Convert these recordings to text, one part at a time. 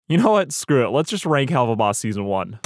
You know what? Screw it. Let's just rank Helluva Boss Season 1.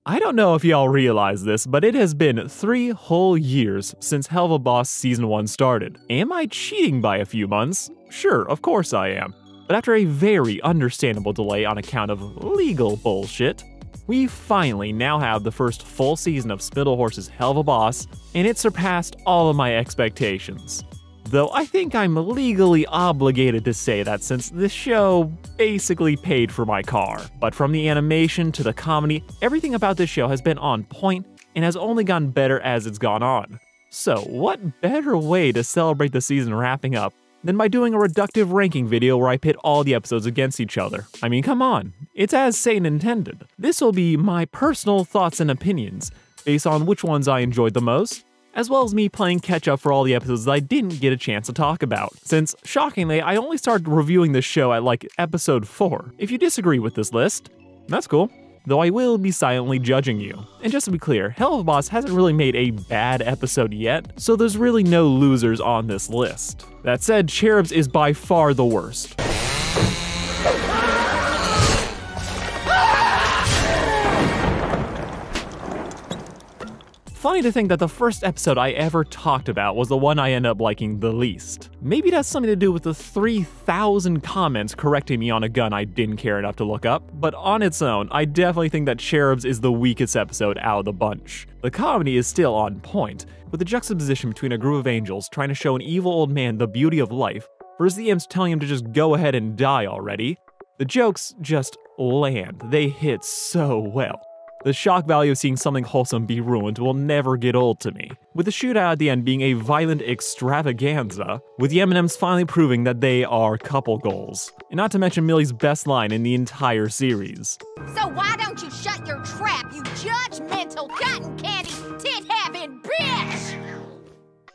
I don't know if y'all realize this, but it has been 3 whole years since Helluva Boss Season 1 started. Am I cheating by a few months? Sure, of course I am. But after a very understandable delay on account of legal bullshit, we finally now have the first full season of Spindlehorse's Helluva Boss, and it surpassed all of my expectations. Though I think I'm legally obligated to say that since this show basically paid for my car. But from the animation to the comedy, everything about this show has been on point and has only gotten better as it's gone on. So what better way to celebrate the season wrapping up than by doing a reductive ranking video where I pit all the episodes against each other? I mean, come on, it's as Satan intended. This will be my personal thoughts and opinions based on which ones I enjoyed the most, as well as me playing catch up for all the episodes that I didn't get a chance to talk about, since, shockingly, I only started reviewing this show at like episode 4. If you disagree with this list, that's cool, though I will be silently judging you. And just to be clear, Helluva Boss hasn't really made a bad episode yet, so there's really no losers on this list. That said, Cherubs is by far the worst. Funny to think that the first episode I ever talked about was the one I ended up liking the least. Maybe that's something to do with the 3,000 comments correcting me on a gun I didn't care enough to look up, but on its own, I definitely think that Cherubs is the weakest episode out of the bunch. The comedy is still on point, with the juxtaposition between a group of angels trying to show an evil old man the beauty of life, versus the imps telling him to just go ahead and die already. The jokes just land. They hit so well. The shock value of seeing something wholesome be ruined will never get old to me, with the shootout at the end being a violent extravaganza, with the M&Ms finally proving that they are couple goals, and not to mention Millie's best line in the entire series. So why don't you shut your trap, you judgmental cotton candy tit-having bitch?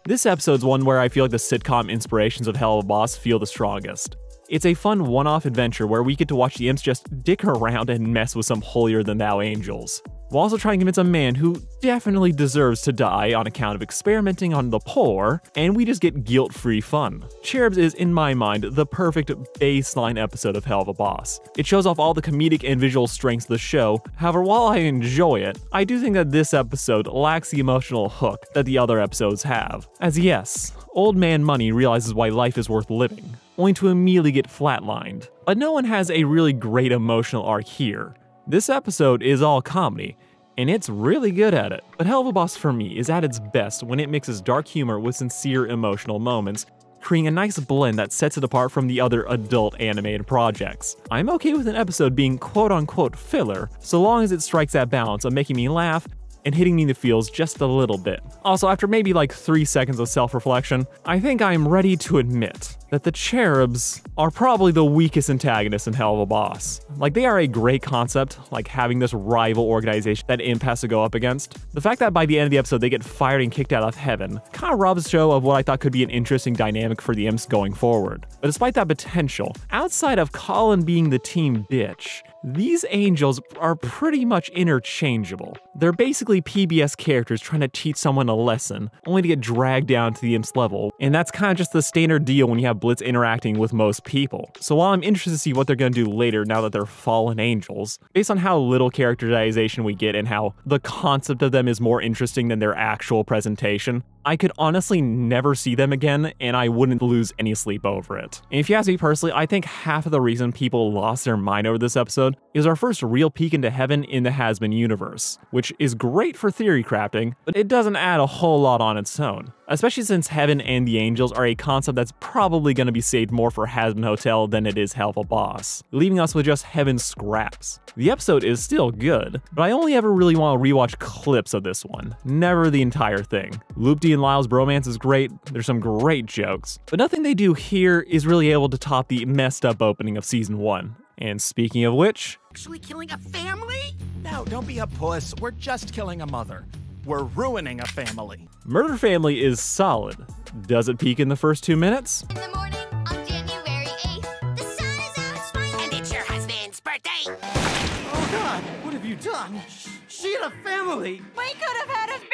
This episode's one where I feel like the sitcom inspirations of Helluva Boss feel the strongest. It's a fun one-off adventure where we get to watch the imps just dick around and mess with some holier-than-thou angels, while also trying to convince a man who definitely deserves to die on account of experimenting on the poor, and we just get guilt-free fun. Cherubs is, in my mind, the perfect baseline episode of Helluva Boss. It shows off all the comedic and visual strengths of the show. However, while I enjoy it, I do think that this episode lacks the emotional hook that the other episodes have. As yes, Old Man Money realizes why life is worth living, only to immediately get flatlined. But no one has a really great emotional arc here. This episode is all comedy, and it's really good at it. But Helluva Boss for me is at its best when it mixes dark humor with sincere emotional moments, creating a nice blend that sets it apart from the other adult animated projects. I'm okay with an episode being quote-unquote filler, so long as it strikes that balance of making me laugh and hitting me in the feels just a little bit. Also, after maybe like 3 seconds of self-reflection, I think I'm ready to admit that the Cherubs are probably the weakest antagonists in Helluva Boss. Like, they are a great concept, like having this rival organization that Imp has to go up against. The fact that by the end of the episode they get fired and kicked out of heaven kind of robs the show of what I thought could be an interesting dynamic for the Imps going forward. But despite that potential, outside of Colin being the team bitch, these angels are pretty much interchangeable. They're basically PBS characters trying to teach someone a lesson, only to get dragged down to the Imp's level, and that's kind of just the standard deal when you have Blitz interacting with most people. So while I'm interested to see what they're going to do later now that they're fallen angels, based on how little characterization we get and how the concept of them is more interesting than their actual presentation, I could honestly never see them again, and I wouldn't lose any sleep over it. And if you ask me personally, I think half of the reason people lost their mind over this episode is our first real peek into heaven in the Has-Been universe, which is great for theory crafting, but it doesn't add a whole lot on its own. Especially since heaven and the angels are a concept that's probably going to be saved more for Has-Been Hotel than it is Helluva Boss, leaving us with just heaven scraps. The episode is still good, but I only ever really want to rewatch clips of this one, never the entire thing. Loopty and Lyle's bromance is great, there's some great jokes, but nothing they do here is really able to top the messed up opening of season 1. And speaking of which... Actually killing a family? No, don't be a puss, we're just killing a mother. We're ruining a family. Murder Family is solid. Does it peak in the first 2 minutes? In the morning on January 8th, the sun is out smiling. And it's your husband's birthday. Oh God, what have you done? She had a family. We could have had a family.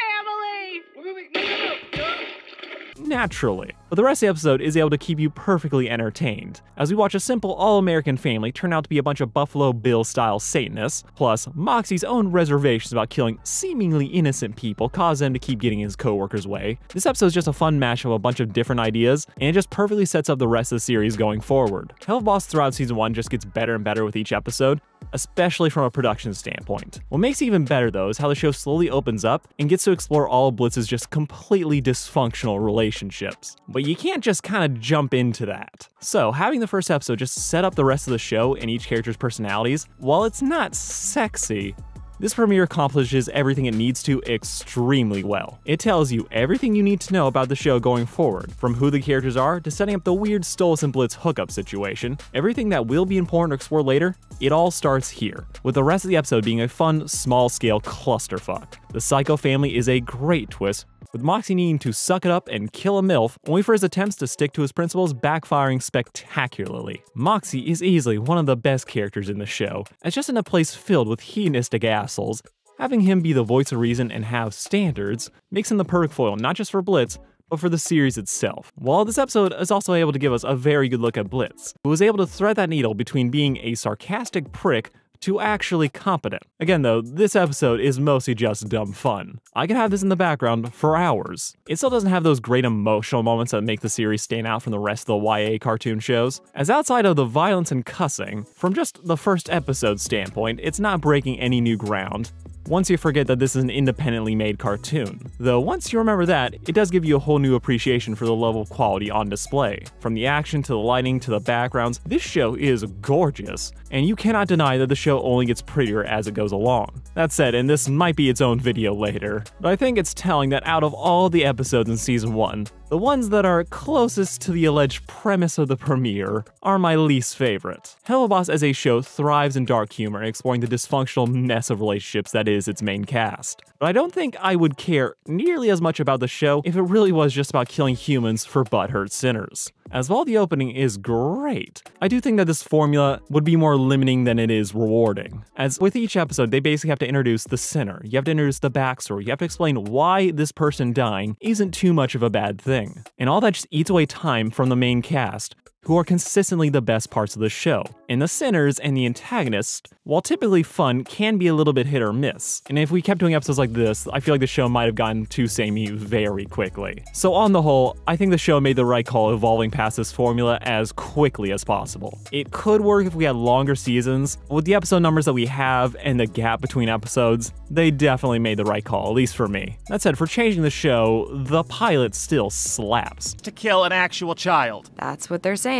naturally. But the rest of the episode is able to keep you perfectly entertained, as we watch a simple all-American family turn out to be a bunch of Buffalo Bill-style Satanists, plus Moxie's own reservations about killing seemingly innocent people cause him to keep getting his co-workers' way. This episode is just a fun mash of a bunch of different ideas, and it just perfectly sets up the rest of the series going forward. Helluva Boss throughout season 1 just gets better and better with each episode, especially from a production standpoint. What makes it even better though is how the show slowly opens up and gets to explore all of Blitz's just completely dysfunctional relationships. But you can't just kind of jump into that. So having the first episode just set up the rest of the show and each character's personalities, while it's not sexy, this premiere accomplishes everything it needs to extremely well. It tells you everything you need to know about the show going forward, from who the characters are to setting up the weird Stolas and Blitz hookup situation. Everything that will be important to explore later, it all starts here, with the rest of the episode being a fun, small-scale clusterfuck. The Psycho family is a great twist, with Moxie needing to suck it up and kill a MILF, only for his attempts to stick to his principles backfiring spectacularly. Moxie is easily one of the best characters in the show, as just in a place filled with hedonistic assholes, having him be the voice of reason and have standards makes him the perfect foil not just for Blitz, but for the series itself. While this episode is also able to give us a very good look at Blitz, who was able to thread that needle between being a sarcastic prick to actually competent. Again though, this episode is mostly just dumb fun. I could have this in the background for hours. It still doesn't have those great emotional moments that make the series stand out from the rest of the YA cartoon shows, as outside of the violence and cussing, from just the first episode standpoint, it's not breaking any new ground. Once you forget that this is an independently made cartoon. Though once you remember that, it does give you a whole new appreciation for the level of quality on display. From the action to the lighting to the backgrounds, this show is gorgeous, and you cannot deny that the show only gets prettier as it goes along. That said, and this might be its own video later, but I think it's telling that out of all the episodes in season 1, the ones that are closest to the alleged premise of the premiere are my least favorite. Helluva Boss as a show thrives in dark humor, exploring the dysfunctional mess of relationships that is its main cast. But I don't think I would care nearly as much about the show if it really was just about killing humans for butthurt sinners. As while the opening is great, I do think that this formula would be more limiting than it is rewarding. As with each episode, they basically have to introduce the sinner, you have to introduce the backstory, you have to explain why this person dying isn't too much of a bad thing. And all that just eats away time from the main cast, who are consistently the best parts of the show. And the sinners and the antagonists, while typically fun, can be a little bit hit or miss. And if we kept doing episodes like this, I feel like the show might have gotten too samey very quickly. So on the whole, I think the show made the right call evolving past this formula as quickly as possible. It could work if we had longer seasons. With the episode numbers that we have and the gap between episodes, they definitely made the right call, at least for me. That said, for changing the show, the pilot still slaps. To kill an actual child. That's what they're saying.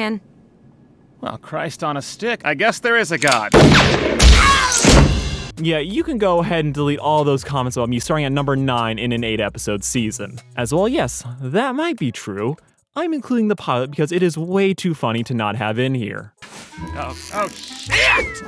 Well, Christ on a stick, I guess there is a God. Yeah, you can go ahead and delete all those comments about me starting at number 9 in an 8-episode season. As well, yes, that might be true. I'm including the pilot because it is way too funny to not have in here. Oh shit!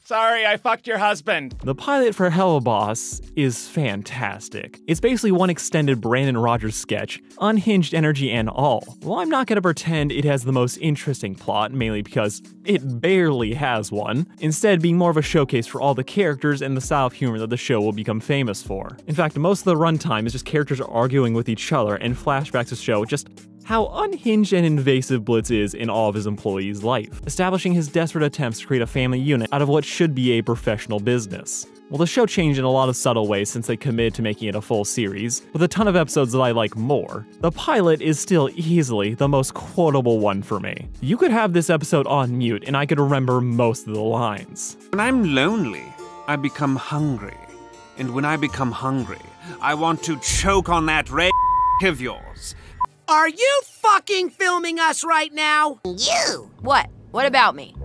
Sorry, I fucked your husband. The pilot for Helluva Boss is fantastic. It's basically one extended Brandon Rogers sketch, unhinged energy and all. While I'm not gonna pretend it has the most interesting plot, mainly because it barely has one, instead being more of a showcase for all the characters and the style of humor that the show will become famous for. In fact, most of the runtime is just characters arguing with each other and flashbacks to show just how unhinged and invasive Blitz is in all of his employees' life, establishing his desperate attempts to create a family unit out of what should be a professional business. Well, the show changed in a lot of subtle ways since they committed to making it a full series, with a ton of episodes that I like more. The pilot is still easily the most quotable one for me. You could have this episode on mute and I could remember most of the lines. When I'm lonely, I become hungry. And when I become hungry, I want to choke on that red of yours. Are you fucking filming us right now? You! What? What about me?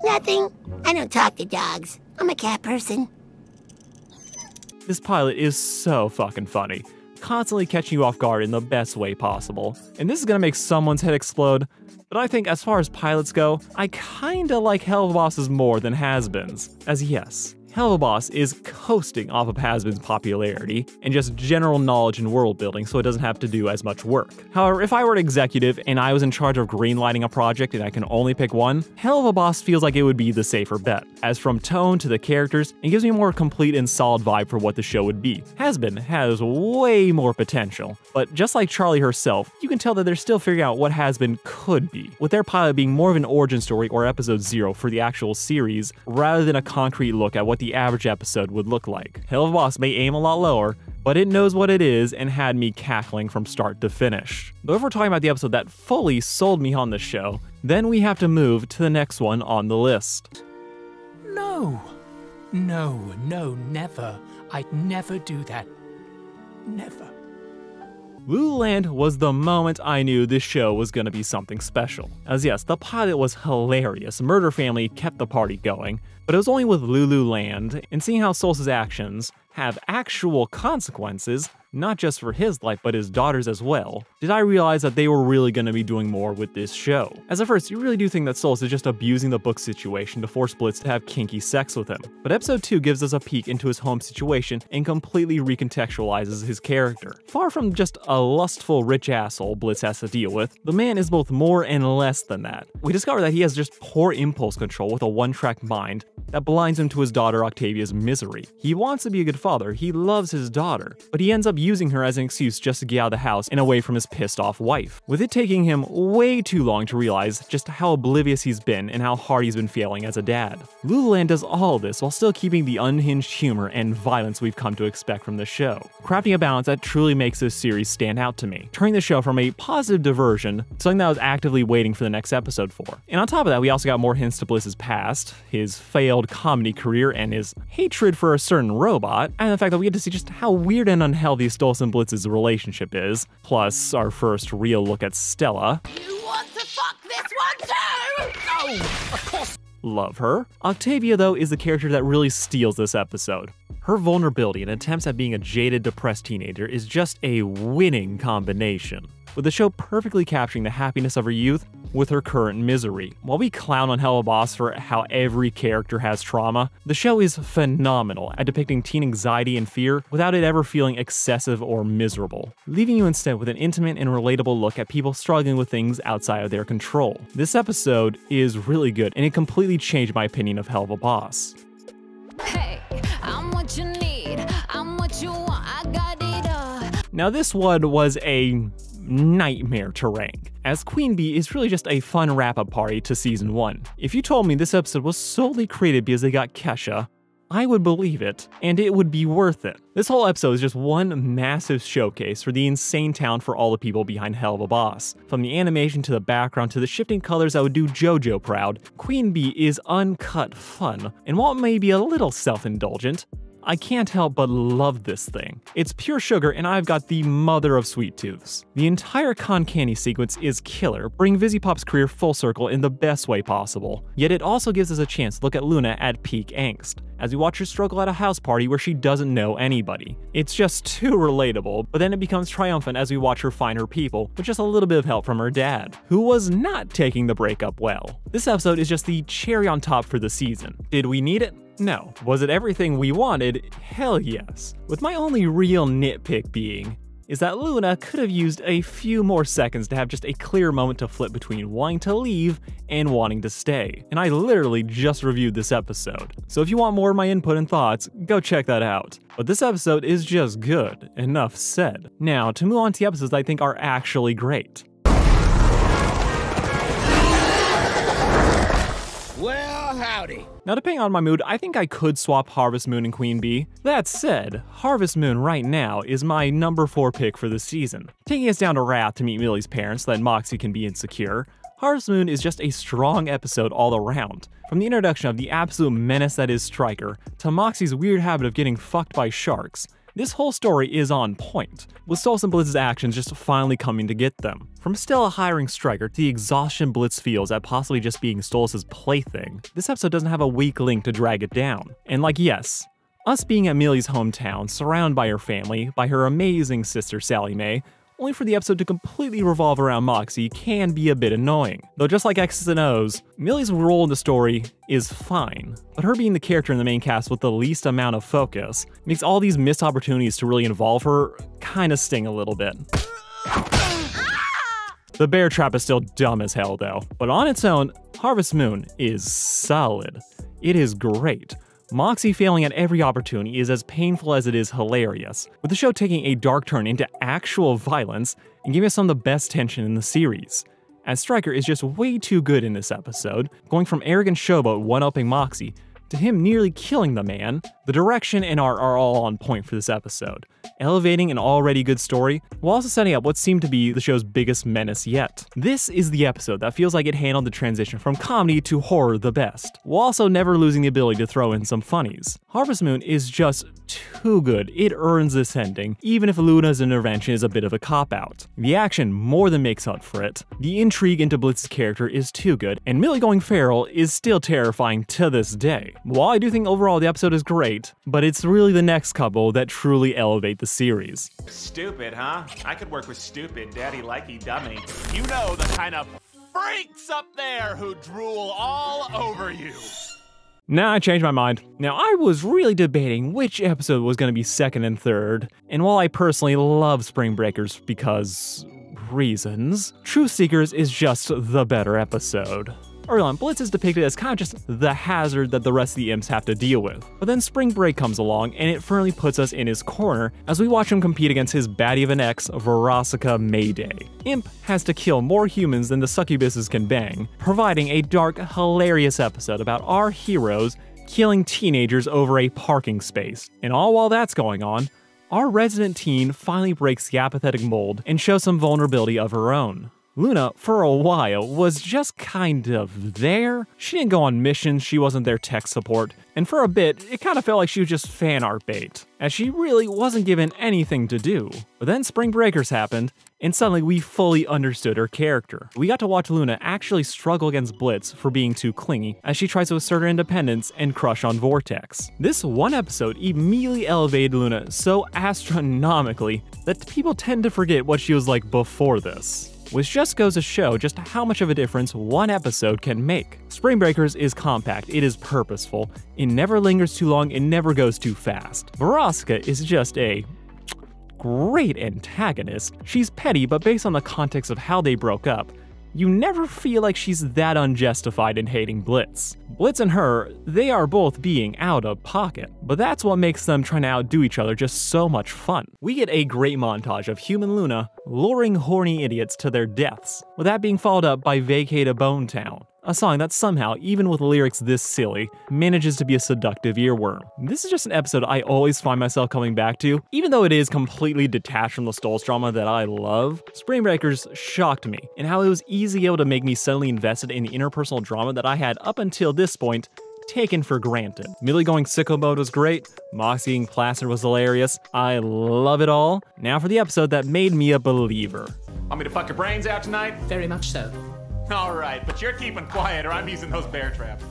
Nothing. I don't talk to dogs. I'm a cat person. This pilot is so fucking funny, constantly catching you off guard in the best way possible. And this is gonna make someone's head explode, but I think as far as pilots go, I kinda like Helluva Boss's more than has-beens. As yes, Helluva Boss is coasting off of Has-Been's popularity and just general knowledge and world building, so it doesn't have to do as much work. However, if I were an executive and I was in charge of greenlighting a project and I can only pick one, Helluva Boss feels like it would be the safer bet. As from tone to the characters, it gives me a more complete and solid vibe for what the show would be. Has-Been has way more potential, but just like Charlie herself, you can tell that they're still figuring out what Has-Been could be, with their pilot being more of an origin story or episode 0 for the actual series, rather than a concrete look at what the average episode would look like. Helluva Boss may aim a lot lower, but it knows what it is and had me cackling from start to finish. Though if we're talking about the episode that fully sold me on the show, then we have to move to the next one on the list. No, never. I'd never do that. Never. Lululand was the moment I knew this show was gonna be something special. As yes, the pilot was hilarious, Murder Family kept the party going, but it was only with Lululand and seeing how Sol's actions have actual consequences, not just for his life but his daughter's as well, did I realize that they were really going to be doing more with this show. As at first, you really do think that Sol's is just abusing the book situation to force Blitz to have kinky sex with him, but episode 2 gives us a peek into his home situation and completely recontextualizes his character. Far from just a lustful rich asshole Blitz has to deal with, the man is both more and less than that. We discover that he has just poor impulse control with a one-track mind that blinds him to his daughter Octavia's misery. He wants to be a good father, he loves his daughter, but he ends up using her as an excuse just to get out of the house and away from his pissed off wife, with it taking him way too long to realize just how oblivious he's been and how hard he's been failing as a dad. Lululand does all of this while still keeping the unhinged humor and violence we've come to expect from the show, crafting a balance that truly makes this series stand out to me, turning the show from a positive diversion to something that I was actively waiting for the next episode for. And on top of that, we also got more hints to Bliss's past, his failed comedy career and his hatred for a certain robot, and the fact that we get to see just how weird and unhealthy Stolz and Blitz's relationship is, plus our first real look at Stella. You want to fuck this one too? Oh, of course. Love her. Octavia, though, is the character that really steals this episode. Her vulnerability and attempts at being a jaded, depressed teenager is just a winning combination, with the show perfectly capturing the happiness of her youth with her current misery. While we clown on Helluva Boss for how every character has trauma, the show is phenomenal at depicting teen anxiety and fear without it ever feeling excessive or miserable, leaving you instead with an intimate and relatable look at people struggling with things outside of their control. This episode is really good, and it completely changed my opinion of Helluva Boss. Hey, I'm what you need, I'm what you want, I got it all. Now this one was a nightmare to rank, as Queen Bee is really just a fun wrap-up party to season 1. If you told me this episode was solely created because they got Kesha, I would believe it, and it would be worth it. This whole episode is just one massive showcase for the insane talent for all the people behind Helluva Boss. From the animation to the background to the shifting colors that would do JoJo proud, Queen Bee is uncut fun, and while it may be a little self-indulgent, I can't help but love this thing. It's pure sugar and I've got the mother of sweet tooths. The entire Con Candy sequence is killer, bringing Vizzy-Pop's career full circle in the best way possible. Yet it also gives us a chance to look at Luna at peak angst, as we watch her struggle at a house party where she doesn't know anybody. It's just too relatable, but then it becomes triumphant as we watch her find her people with just a little bit of help from her dad, who was not taking the breakup well. This episode is just the cherry on top for the season. Did we need it? No. Was it everything we wanted? Hell yes. With my only real nitpick being is that Luna could have used a few more seconds to have just a clear moment to flip between wanting to leave and wanting to stay. And I literally just reviewed this episode. So if you want more of my input and thoughts, go check that out. But this episode is just good. Enough said. Now, to move on to the episodes that I think are actually great. Well, howdy. Now, depending on my mood, I think I could swap Harvest Moon and Queen Bee. That said, Harvest Moon right now is my number 4 pick for the season. Taking us down to Wrath to meet Millie's parents so that Moxie can be insecure, Harvest Moon is just a strong episode all around. From the introduction of the absolute menace that is Stryker, to Moxie's weird habit of getting fucked by sharks, this whole story is on point, with Stolz and Blitz's actions just finally coming to get them. From Stella hiring Stryker to the exhaustion Blitz feels at possibly just being Stolz's plaything, this episode doesn't have a weak link to drag it down. And like, yes, us being at Millie's hometown, surrounded by her family, by her amazing sister Sally Mae, only for the episode to completely revolve around Moxie can be a bit annoying. Though just like X's and O's, Millie's role in the story is fine, but her being the character in the main cast with the least amount of focus makes all these missed opportunities to really involve her kinda sting a little bit. The bear trap is still dumb as hell though, but on its own, Harvest Moon is solid. It is great. Moxie failing at every opportunity is as painful as it is hilarious, with the show taking a dark turn into actual violence and giving us some of the best tension in the series. As Stryker is just way too good in this episode, going from arrogant showboat one-upping Moxie to him nearly killing the man. The direction and art are all on point for this episode, elevating an already good story while also setting up what seemed to be the show's biggest menace yet. This is the episode that feels like it handled the transition from comedy to horror the best, while also never losing the ability to throw in some funnies. Harvest Moon is just too good. It earns this ending, even if Luna's intervention is a bit of a cop-out. The action more than makes up for it. The intrigue into Blitz's character is too good, and Millie going feral is still terrifying to this day. While I do think overall the episode is great, but it's really the next couple that truly elevate the series. Stupid, huh? I could work with stupid, daddy likey dummy. You know the kind of freaks up there who drool all over you. Nah, I changed my mind. Now, I was really debating which episode was going to be second and third, and while I personally love Spring Breakers because reasons, Truth Seekers is just the better episode. Early on, Blitz is depicted as kind of just the hazard that the rest of the imps have to deal with. But then Spring Break comes along, and it firmly puts us in his corner as we watch him compete against his baddie of an ex, Verosika Mayday. Imp has to kill more humans than the succubuses can bang, providing a dark, hilarious episode about our heroes killing teenagers over a parking space. And all while that's going on, our resident teen finally breaks the apathetic mold and shows some vulnerability of her own. Luna, for a while, was just kind of there. She didn't go on missions, she wasn't their tech support, and for a bit, it kind of felt like she was just fan art bait, as she really wasn't given anything to do. But then Spring Breakers happened, and suddenly we fully understood her character. We got to watch Luna actually struggle against Blitz for being too clingy, as she tries to assert her independence and crush on Vortex. This one episode immediately elevated Luna so astronomically that people tend to forget what she was like before this. Which just goes to show just how much of a difference one episode can make. Spring Breakers is compact, it is purposeful, it never lingers too long, it never goes too fast. Verosika is just a great antagonist. She's petty, but based on the context of how they broke up, you never feel like she's that unjustified in hating Blitz. Blitz and her, they are both being out of pocket, but that's what makes them trying to outdo each other just so much fun. We get a great montage of human Luna luring horny idiots to their deaths, with that being followed up by Vacate a Bone Town, a song that somehow, even with lyrics this silly, manages to be a seductive earworm. This is just an episode I always find myself coming back to, even though it is completely detached from the Stolz drama that I love. Spring Breakers shocked me, in how it was easily able to make me suddenly invested in the interpersonal drama that I had up until this point taken for granted. Millie going sicko mode was great, Moxie being plastered was hilarious, I love it all. Now for the episode that made me a believer. Want me to fuck your brains out tonight? Very much so. All right, but you're keeping quiet or I'm using those bear traps.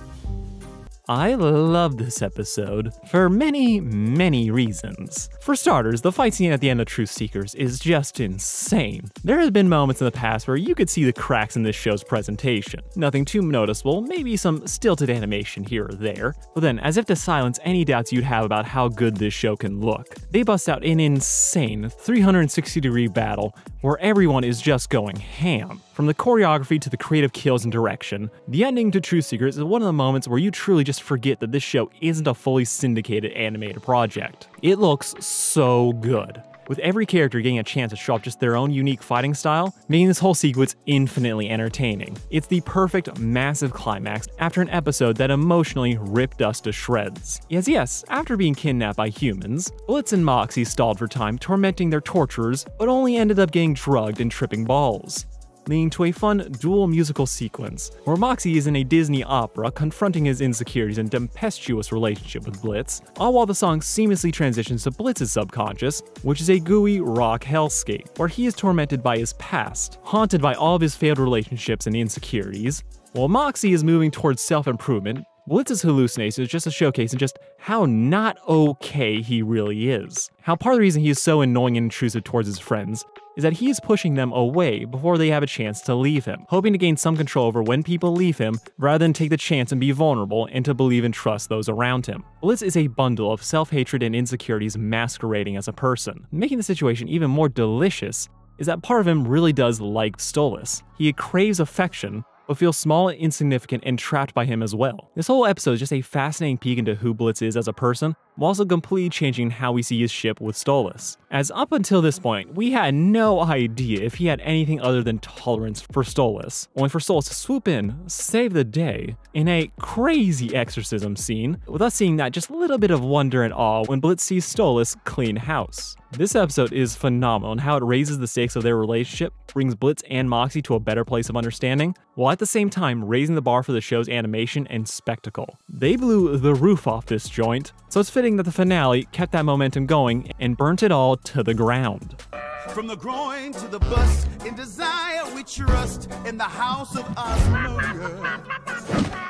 I love this episode for many, many reasons. For starters, the fight scene at the end of Truth Seekers is just insane. There have been moments in the past where you could see the cracks in this show's presentation. Nothing too noticeable, maybe some stilted animation here or there, but then, as if to silence any doubts you'd have about how good this show can look, they bust out an insane 360-degree battle where everyone is just going ham. From the choreography to the creative kills and direction, the ending to Truth Seekers is one of the moments where you truly just forget that this show isn't a fully syndicated animated project. It looks so good, with every character getting a chance to show off just their own unique fighting style, making this whole sequence infinitely entertaining. It's the perfect, massive climax after an episode that emotionally ripped us to shreds. Yes, after being kidnapped by humans, Blitz and Moxie stalled for time tormenting their torturers, but only ended up getting drugged and tripping balls, leading to a fun dual musical sequence, where Moxie is in a Disney opera confronting his insecurities and tempestuous relationship with Blitz, all while the song seamlessly transitions to Blitz's subconscious, which is a gooey rock hellscape, where he is tormented by his past, haunted by all of his failed relationships and insecurities, while Moxie is moving towards self-improvement. Blitz's hallucination is just a showcase in just how not okay he really is. How part of the reason he is so annoying and intrusive towards his friends is that he is pushing them away before they have a chance to leave him, hoping to gain some control over when people leave him rather than take the chance and be vulnerable and to believe and trust those around him. Blitz is a bundle of self-hatred and insecurities masquerading as a person. Making the situation even more delicious is that part of him really does like Stolas. He craves affection, but feels small and insignificant and trapped by him as well. This whole episode is just a fascinating peek into who Blitz is as a person, while also completely changing how we see his ship with Stolas. As up until this point, we had no idea if he had anything other than tolerance for Stolas, only for Stolas to swoop in, save the day, in a crazy exorcism scene, with us seeing that just little bit of wonder and awe when Blitz sees Stolas clean house. This episode is phenomenal in how it raises the stakes of their relationship, brings Blitz and Moxie to a better place of understanding, while at the same time raising the bar for the show's animation and spectacle. They blew the roof off this joint, so it's fitting that the finale kept that momentum going and burnt it all to the ground. From the groin to the bust, in desire we trust in the house of Osmodia.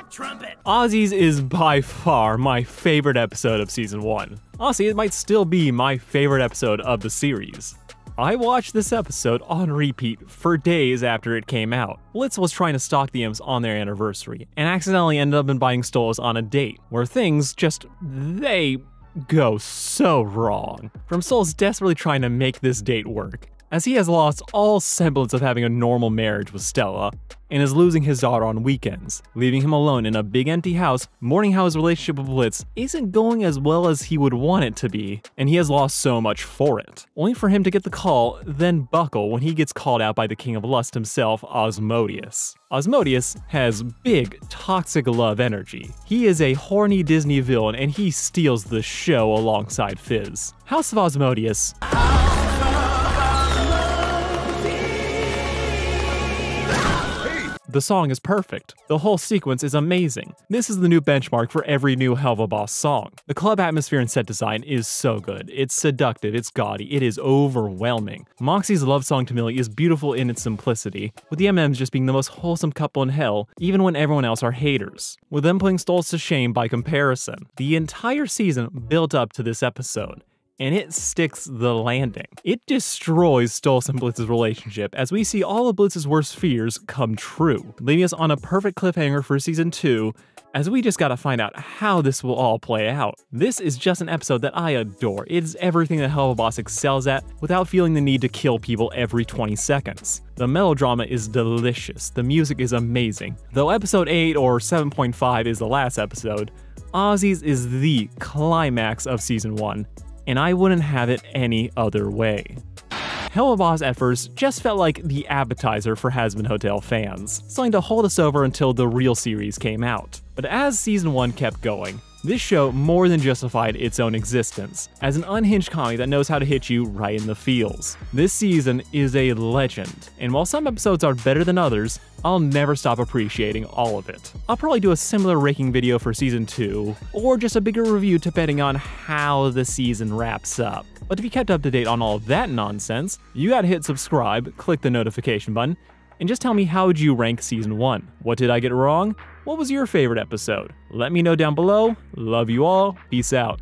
Trumpet. Ozzy's is by far my favorite episode of season 1. Honestly, it might still be my favorite episode of the series. I watched this episode on repeat for days after it came out. Blitz was trying to stalk the imps on their anniversary, and accidentally ended up inviting Stolas on a date, where things they go so wrong. From Stolas desperately trying to make this date work, as he has lost all semblance of having a normal marriage with Stella, and is losing his daughter on weekends, leaving him alone in a big empty house, mourning how his relationship with Blitz isn't going as well as he would want it to be, and he has lost so much for it. Only for him to get the call, then buckle when he gets called out by the king of lust himself, Osmodius. Osmodius has big, toxic love energy. He is a horny Disney villain, and he steals the show alongside Fizz. House of Osmodius. The song is perfect. The whole sequence is amazing. This is the new benchmark for every new Helluva Boss song. The club atmosphere and set design is so good. It's seductive, it's gaudy, it is overwhelming. Moxie's love song to Millie is beautiful in its simplicity, with the M&Ms just being the most wholesome couple in hell, even when everyone else are haters, with them putting Stolas to shame by comparison. The entire season built up to this episode, and it sticks the landing. It destroys Stolas and Blitz's relationship as we see all of Blitz's worst fears come true, leaving us on a perfect cliffhanger for season 2, as we just gotta find out how this will all play out. This is just an episode that I adore. It is everything that Helluva Boss excels at without feeling the need to kill people every 20 seconds. The melodrama is delicious, the music is amazing. Though episode 8 or 7.5 is the last episode, Ozzy's is the climax of season 1. And I wouldn't have it any other way. Helluva Boss at first just felt like the appetizer for Hazbin Hotel fans, something to hold us over until the real series came out. But as season 1 kept going, this show more than justified its own existence, as an unhinged comedy that knows how to hit you right in the feels. This season is a legend, and while some episodes are better than others, I'll never stop appreciating all of it. I'll probably do a similar ranking video for season 2, or just a bigger review depending on how the season wraps up. But to be kept up to date on all of that nonsense, you gotta hit subscribe, click the notification button, and just tell me how would you rank season 1? What did I get wrong? What was your favorite episode? Let me know down below. Love you all. Peace out.